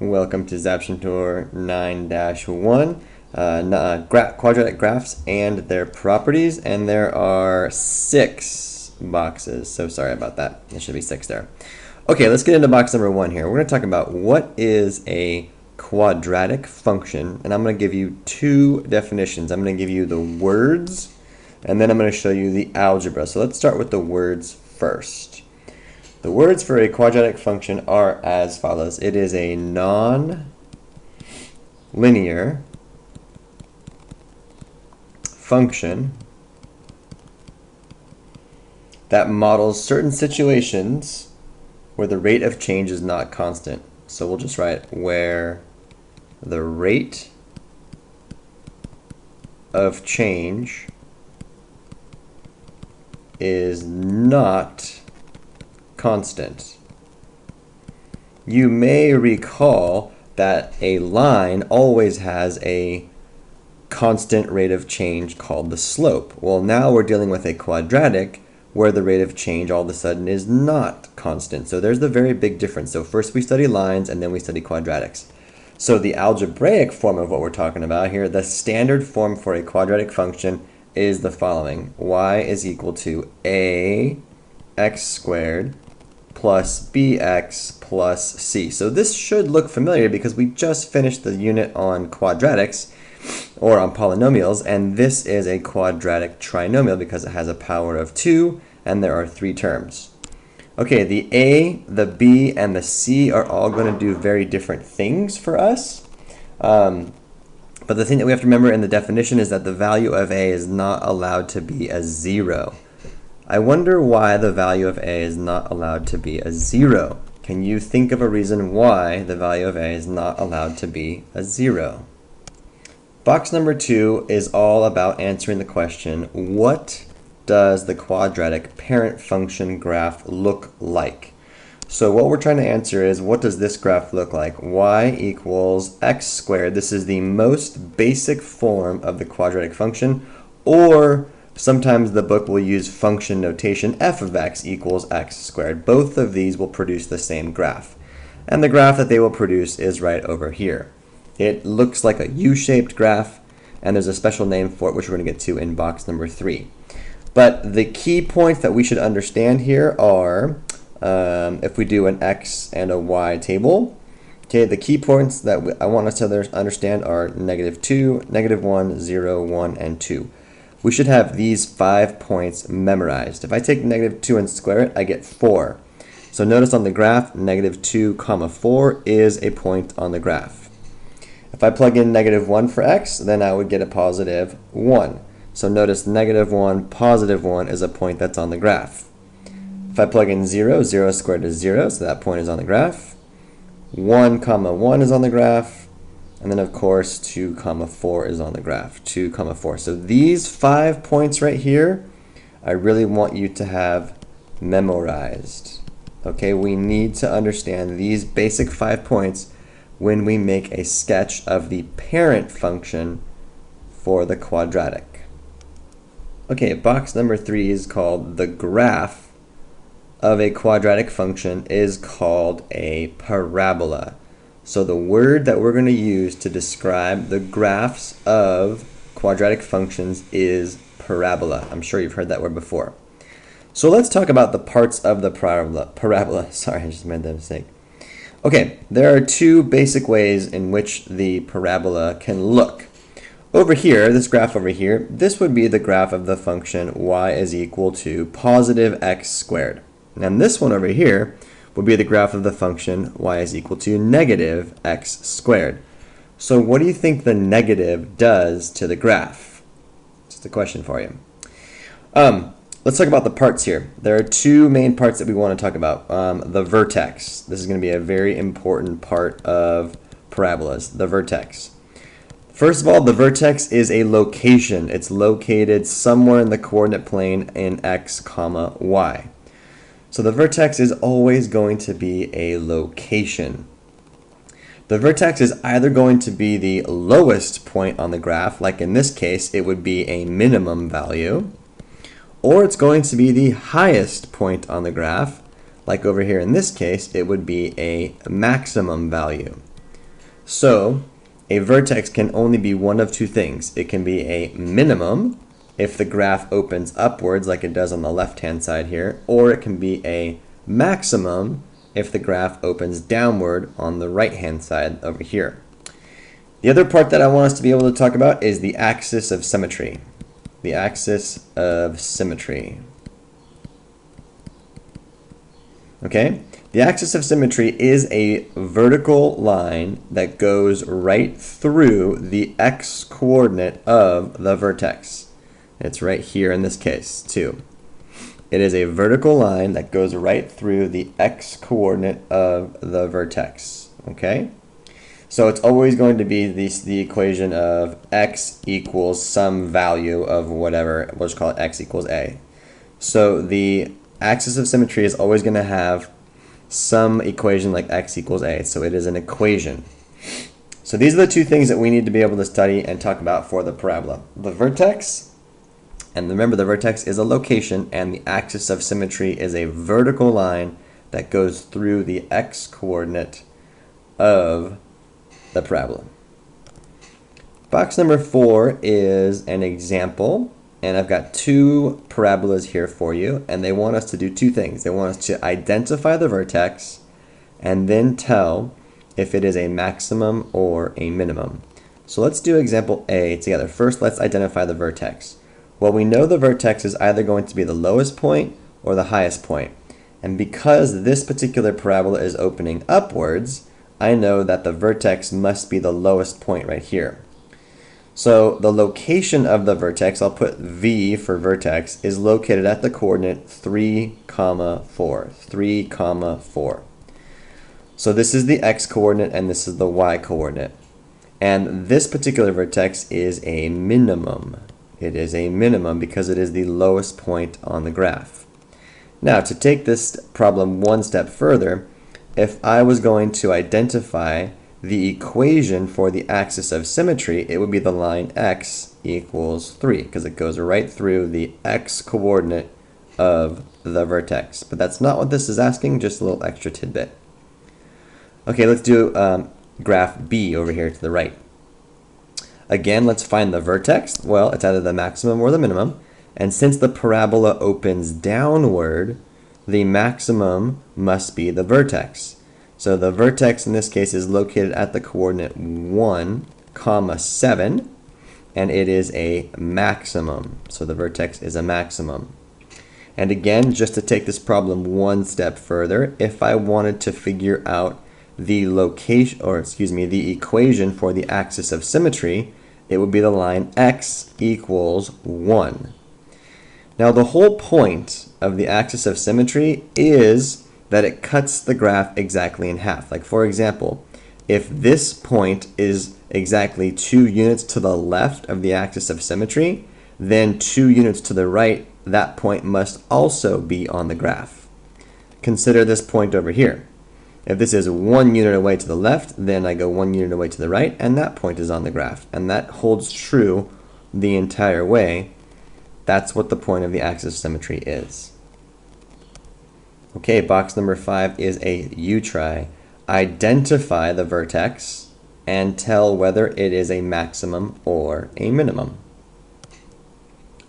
Welcome to Zaption Tour 9-1, quadratic graphs and their properties, and there are 6 boxes, so sorry about that. There should be 6 there. Okay, let's get into box number 1 here. We're going to talk about what is a quadratic function, and I'm going to give you 2 definitions. I'm going to give you the words, and then I'm going to show you the algebra. So let's start with the words first. The words for a quadratic function are as follows. It is a non-linear function that models certain situations where the rate of change is not constant. So we'll just write where the rate of change is not constant. You may recall that a line always has a constant rate of change called the slope. Well, now we're dealing with a quadratic where the rate of change all of a sudden is not constant. So there's the very big difference. So first we study lines and then we study quadratics. So the algebraic form of what we're talking about here, the standard form for a quadratic function is the following. Y is equal to ax squared plus bx plus c. So this should look familiar because we just finished the unit on quadratics or on polynomials, and this is a quadratic trinomial because it has a power of 2 and there are 3 terms. Okay, the a, the b, and the c are all going to do very different things for us. But the thing that we have to remember in the definition is that the value of a is not allowed to be a 0. I wonder why the value of a is not allowed to be a 0. Can you think of a reason why the value of a is not allowed to be a 0? Box number 2 is all about answering the question, what does the quadratic parent function graph look like? So what we're trying to answer is, what does this graph look like? Y equals x squared. This is the most basic form of the quadratic function, or sometimes the book will use function notation, f of x equals x squared. Both of these will produce the same graph. And the graph that they will produce is right over here. It looks like a U-shaped graph, and there's a special name for it, which we're going to get to in box number 3. But the key points that we should understand here are, if we do an x and a y table, okay, the key points that I want us to understand are -2, -1, 0, 1, and 2. We should have these 5 points memorized. If I take -2 and square it, I get 4. So notice on the graph, -2, 4 is a point on the graph. If I plug in -1 for x, then I would get a positive 1. So notice -1, positive 1 is a point that's on the graph. If I plug in 0, 0 squared is 0, so that point is on the graph. 1, 1 is on the graph. And then, of course, 2, 4 is on the graph, 2, 4. So these 5 points right here, I really want you to have memorized. Okay, we need to understand these basic 5 points when we make a sketch of the parent function for the quadratic. Okay, box number 3 is called the graph of a quadratic function is called a parabola. So the word that we're going to use to describe the graphs of quadratic functions is parabola. I'm sure you've heard that word before. So let's talk about the parts of the parabola. Sorry, I just made that mistake. Okay, there are 2 basic ways in which the parabola can look. Over here, this graph over here, this would be the graph of the function y is equal to positive x squared. And this one over here would be the graph of the function y is equal to negative x squared. So what do you think the negative does to the graph? Just a question for you. Let's talk about the parts here. There are 2 main parts that we want to talk about. The vertex. This is going to be a very important part of parabolas, the vertex. First of all, the vertex is a location. It's located somewhere in the coordinate plane in x, y. So the vertex is always going to be a location. The vertex is either going to be the lowest point on the graph, like in this case, it would be a minimum value, or it's going to be the highest point on the graph, like over here in this case, it would be a maximum value. So a vertex can only be one of two things. It can be a minimum if the graph opens upwards like it does on the left-hand side here, or it can be a maximum if the graph opens downward on the right-hand side over here. The other part that I want us to be able to talk about is the axis of symmetry. The axis of symmetry. Okay? The axis of symmetry is a vertical line that goes right through the x-coordinate of the vertex. It's right here in this case, too. It is a vertical line that goes right through the x-coordinate of the vertex. Okay? So it's always going to be the equation of x equals some value of whatever, we'll just call it x equals a. So the axis of symmetry is always going to have some equation like x equals a. So it is an equation. So these are the two things that we need to be able to study and talk about for the parabola. The vertex, and remember the vertex is a location, and the axis of symmetry is a vertical line that goes through the x-coordinate of the parabola. Box number 4 is an example, and I've got two parabolas here for you, and they want us to do two things. They want us to identify the vertex and then tell if it is a maximum or a minimum. So let's do example A together. First, let's identify the vertex. Well, we know the vertex is either going to be the lowest point or the highest point. And because this particular parabola is opening upwards, I know that the vertex must be the lowest point right here. So the location of the vertex, I'll put V for vertex, is located at the coordinate 3, 4. 3, 4. So this is the x-coordinate and this is the y-coordinate. And this particular vertex is a minimum. It is a minimum because it is the lowest point on the graph. Now, to take this problem one step further, if I was going to identify the equation for the axis of symmetry, it would be the line x equals 3, because it goes right through the x-coordinate of the vertex. But that's not what this is asking, just a little extra tidbit. Okay, let's do graph B over here to the right. Again, let's find the vertex. Well, it's either the maximum or the minimum. And since the parabola opens downward, the maximum must be the vertex. So the vertex in this case is located at the coordinate 1, 7, and it is a maximum. So the vertex is a maximum. And again, just to take this problem one step further, if I wanted to figure out the location, or excuse me, the equation for the axis of symmetry, it would be the line x equals 1. Now the whole point of the axis of symmetry is that it cuts the graph exactly in half. Like for example, if this point is exactly 2 units to the left of the axis of symmetry, then 2 units to the right, that point must also be on the graph. Consider this point over here. If this is 1 unit away to the left, then I go 1 unit away to the right, and that point is on the graph. And that holds true the entire way. That's what the point of the axis of symmetry is. Okay, box number 5 is a U-try. Identify the vertex and tell whether it is a maximum or a minimum.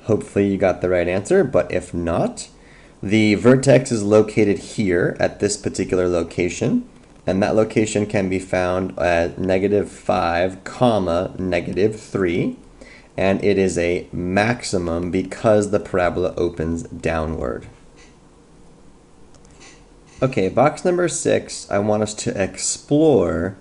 Hopefully you got the right answer, but if not, the vertex is located here at this particular location, and that location can be found at -5, -3, and it is a maximum because the parabola opens downward. Okay, box number 6, I want us to explore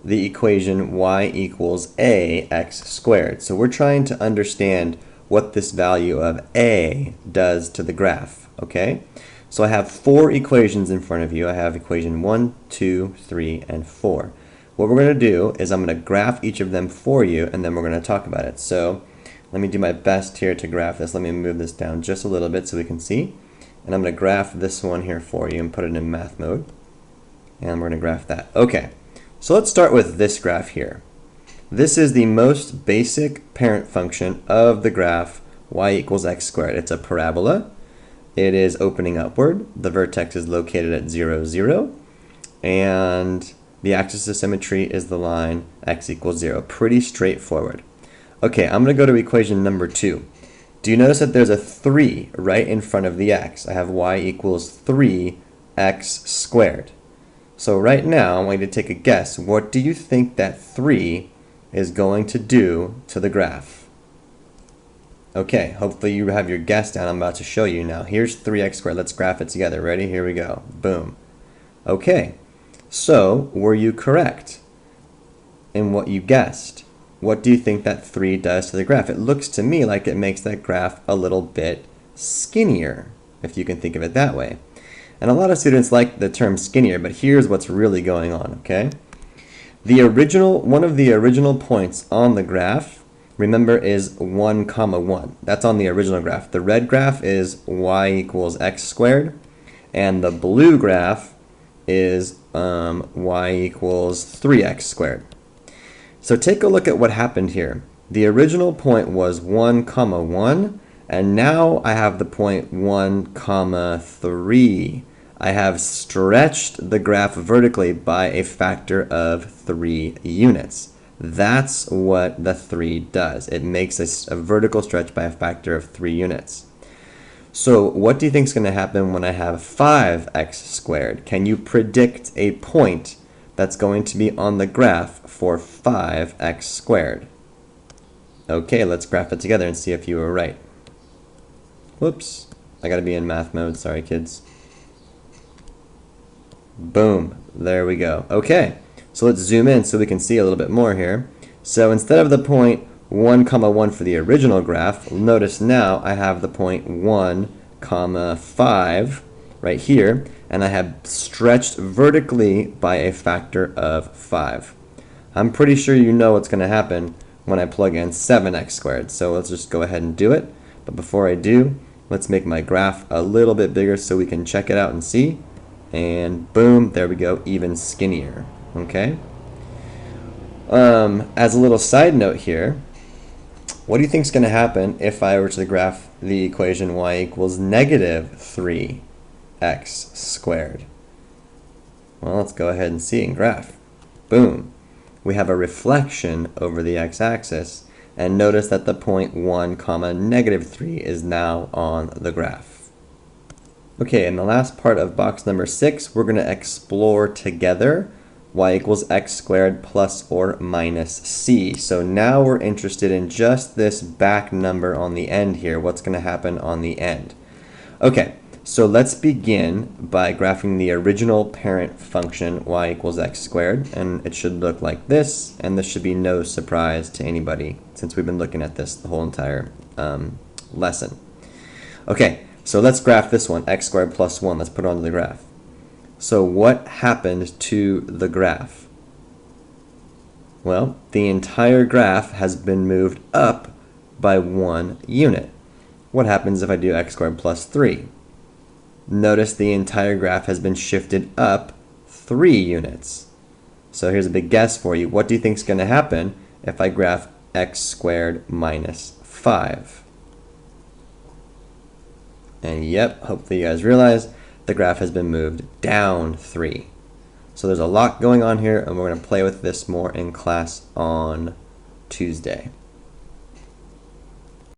the equation y equals ax squared. So we're trying to understand what this value of a does to the graph, okay? So I have 4 equations in front of you. I have equation 1, 2, 3, and 4. What we're going to do is I'm going to graph each of them for you, and then we're going to talk about it. So let me do my best here to graph this. Let me move this down just a little bit so we can see. And I'm going to graph this one here for you and put it in math mode. And we're going to graph that. Okay, so let's start with this graph here. This is the most basic parent function of the graph y equals x squared. It's a parabola. It is opening upward. The vertex is located at 0, 0. And The axis of symmetry is the line x equals 0. Pretty straightforward. Okay, I'm going to go to equation number 2. Do you notice that there's a 3 right in front of the x? I have y equals 3x squared. So right now, I want you to take a guess. What do you think that 3 is going to do to the graph? Okay, hopefully you have your guess down. I'm about to show you now. Here's 3x squared. Let's graph it together. Ready? Here we go. Boom. Okay, so were you correct in what you guessed? What do you think that 3 does to the graph? It looks to me like it makes that graph a little bit skinnier, if you can think of it that way. And a lot of students like the term skinnier, but here's what's really going on, okay? One of the original points on the graph, remember, is 1, 1. That's on the original graph. The red graph is y equals x squared, and the blue graph is y equals 3x squared. So take a look at what happened here. The original point was 1, 1, and now I have the point 1, 3. I have stretched the graph vertically by a factor of 3 units. That's what the 3 does. It makes a vertical stretch by a factor of 3 units. So what do you think is going to happen when I have 5x squared? Can you predict a point that's going to be on the graph for 5x squared? Okay, let's graph it together and see if you were right. Whoops, I gotta be in math mode, sorry kids. Boom, there we go. Okay, so let's zoom in so we can see a little bit more here. So instead of the point 1, 1 for the original graph, notice now I have the point 1, 5 right here, and I have stretched vertically by a factor of 5. I'm pretty sure you know what's going to happen when I plug in 7x squared, so let's just go ahead and do it. But before I do, let's make my graph a little bit bigger so we can check it out and see. And boom, there we go, even skinnier. Okay. As a little side note here, what do you think is going to happen if I were to graph the equation y equals negative 3x squared? Well, let's go ahead and see and graph. Boom. We have a reflection over the x-axis, and notice that the point 1, negative 3 is now on the graph. Okay, in the last part of box number 6, we're going to explore together y equals x squared plus or minus c. So now we're interested in just this back number on the end here. What's going to happen on the end? Okay, so let's begin by graphing the original parent function y equals x squared, and it should look like this, and this should be no surprise to anybody since we've been looking at this the whole entire lesson. Okay, so let's graph this one, x squared plus 1. Let's put it onto the graph. So what happened to the graph? Well, the entire graph has been moved up by 1 unit. What happens if I do x squared plus 3? Notice the entire graph has been shifted up 3 units. So here's a big guess for you. What do you think is going to happen if I graph x squared minus 5? And yep, hopefully you guys realize the graph has been moved down 3. So there's a lot going on here, and we're going to play with this more in class on Tuesday.